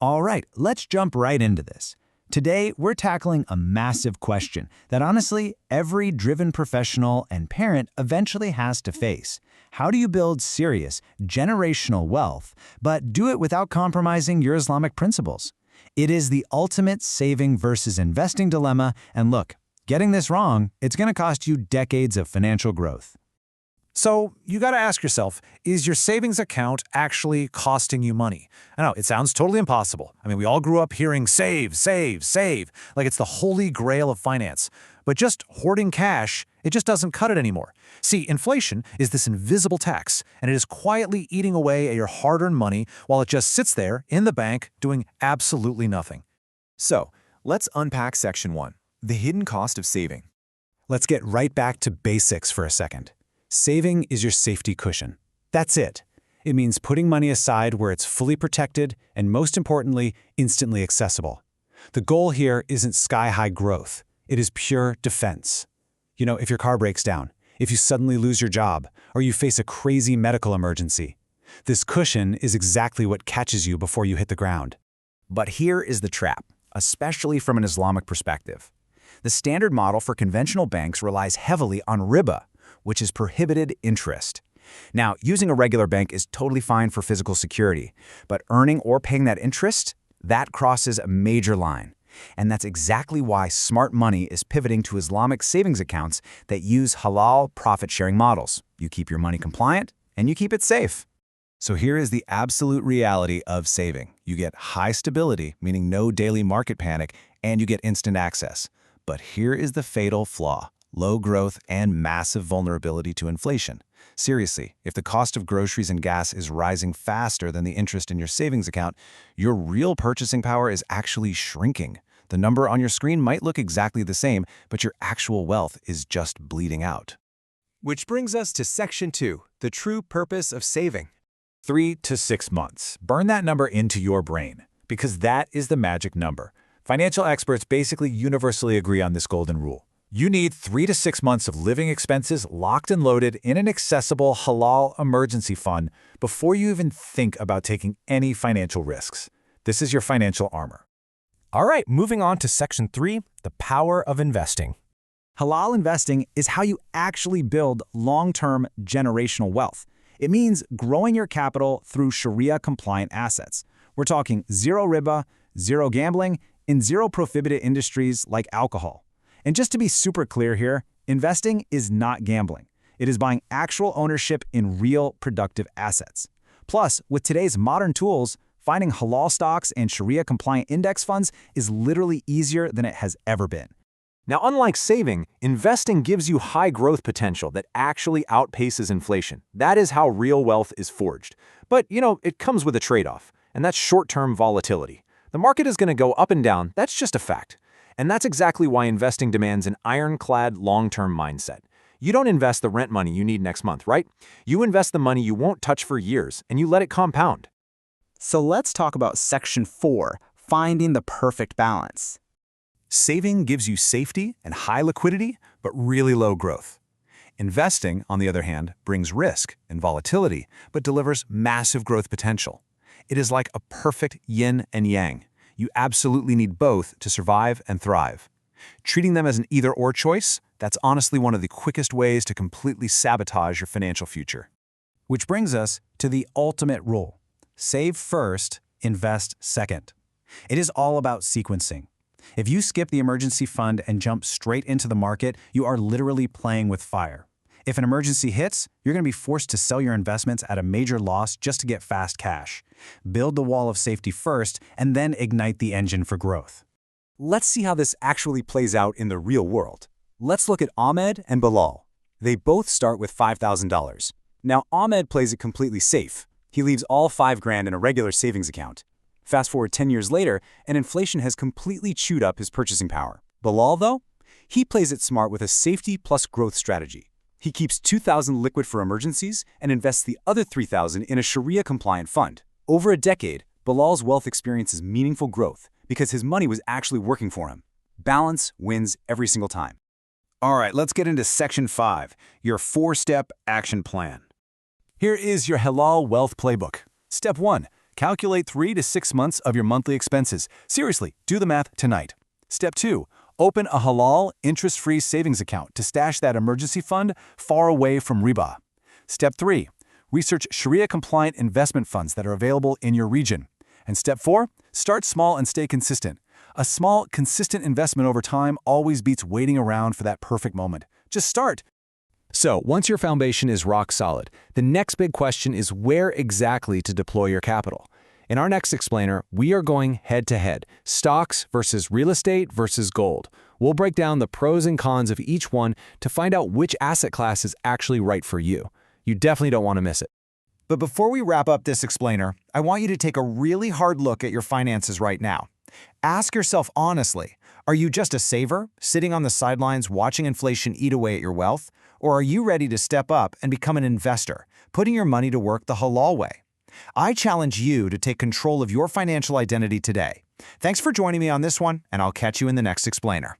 All right, let's jump right into this. Today, we're tackling a massive question that honestly, every driven professional and parent eventually has to face. How do you build serious, generational wealth, but do it without compromising your Islamic principles? It is the ultimate saving versus investing dilemma, and look, getting this wrong, it's going to cost you decades of financial growth. So you got to ask yourself, is your savings account actually costing you money? I know, it sounds totally impossible. I mean, we all grew up hearing save, save, save, like it's the holy grail of finance. But just hoarding cash, it just doesn't cut it anymore. See, inflation is this invisible tax, and it is quietly eating away at your hard-earned money while it just sits there in the bank doing absolutely nothing. So, let's unpack Section 1, the hidden cost of saving. Let's get right back to basics for a second. Saving is your safety cushion. That's it. It means putting money aside where it's fully protected and, most importantly, instantly accessible. The goal here isn't sky-high growth. It is pure defense. You know, if your car breaks down, if you suddenly lose your job, or you face a crazy medical emergency, this cushion is exactly what catches you before you hit the ground. But here is the trap, especially from an Islamic perspective. The standard model for conventional banks relies heavily on riba, which is prohibited interest. Now, using a regular bank is totally fine for physical security, but earning or paying that interest, that crosses a major line. And that's exactly why smart money is pivoting to Islamic savings accounts that use halal profit-sharing models. You keep your money compliant, and you keep it safe. So here is the absolute reality of saving. You get high stability, meaning no daily market panic, and you get instant access. But here is the fatal flaw: low growth and massive vulnerability to inflation. Seriously, if the cost of groceries and gas is rising faster than the interest in your savings account, your real purchasing power is actually shrinking. The number on your screen might look exactly the same, but your actual wealth is just bleeding out. Which brings us to Section 2, the true purpose of saving. 3 to 6 months. Burn that number into your brain, because that is the magic number. Financial experts basically universally agree on this golden rule. You need 3 to 6 months of living expenses locked and loaded in an accessible halal emergency fund before you even think about taking any financial risks. This is your financial armor. All right, moving on to Section 3, the power of investing. Halal investing is how you actually build long-term generational wealth. It means growing your capital through Shariah-compliant assets. We're talking zero riba, zero gambling, and zero prohibited industries like alcohol. And just to be super clear here, investing is not gambling. It is buying actual ownership in real productive assets. Plus, with today's modern tools, finding halal stocks and Sharia-compliant index funds is literally easier than it has ever been. Now, unlike saving, investing gives you high growth potential that actually outpaces inflation. That is how real wealth is forged. But, it comes with a trade-off, and that's short-term volatility. The market is going to go up and down, that's just a fact. And that's exactly why investing demands an ironclad long-term mindset. You don't invest the rent money you need next month, right? You invest the money you won't touch for years, and you let it compound. So let's talk about Section 4, finding the perfect balance. Saving gives you safety and high liquidity, but really low growth. Investing, on the other hand, brings risk and volatility, but delivers massive growth potential. It is like a perfect yin and yang. You absolutely need both to survive and thrive. Treating them as an either-or choice, that's honestly one of the quickest ways to completely sabotage your financial future. Which brings us to the ultimate rule. Save first, invest second. It is all about sequencing. If you skip the emergency fund and jump straight into the market, you are literally playing with fire. If an emergency hits, you're going to be forced to sell your investments at a major loss just to get fast cash. Build the wall of safety first, and then ignite the engine for growth. Let's see how this actually plays out in the real world. Let's look at Ahmed and Bilal. They both start with $5,000. Now, Ahmed plays it completely safe. He leaves all $5,000 in a regular savings account. Fast forward 10 years later, and inflation has completely chewed up his purchasing power. Bilal, though, he plays it smart with a safety plus growth strategy. He keeps $2,000 liquid for emergencies and invests the other $3,000 in a Sharia-compliant fund. Over a decade, Bilal's wealth experiences meaningful growth because his money was actually working for him. Balance wins every single time. All right, let's get into Section 5, your 4-step action plan. Here is your halal wealth playbook. Step 1. Calculate 3 to 6 months of your monthly expenses. Seriously, do the math tonight. Step 2. Open a halal, interest-free savings account to stash that emergency fund far away from riba. Step 3. Research Sharia-compliant investment funds that are available in your region. And Step 4. Start small and stay consistent. A small, consistent investment over time always beats waiting around for that perfect moment. Just start. So, once your foundation is rock solid, the next big question is where exactly to deploy your capital. In our next explainer, we are going head-to-head, stocks versus real estate versus gold. We'll break down the pros and cons of each one to find out which asset class is actually right for you. You definitely don't want to miss it. But before we wrap up this explainer, I want you to take a really hard look at your finances right now. Ask yourself honestly, are you just a saver, sitting on the sidelines watching inflation eat away at your wealth? Or are you ready to step up and become an investor, putting your money to work the halal way? I challenge you to take control of your financial identity today. Thanks for joining me on this one, and I'll catch you in the next explainer.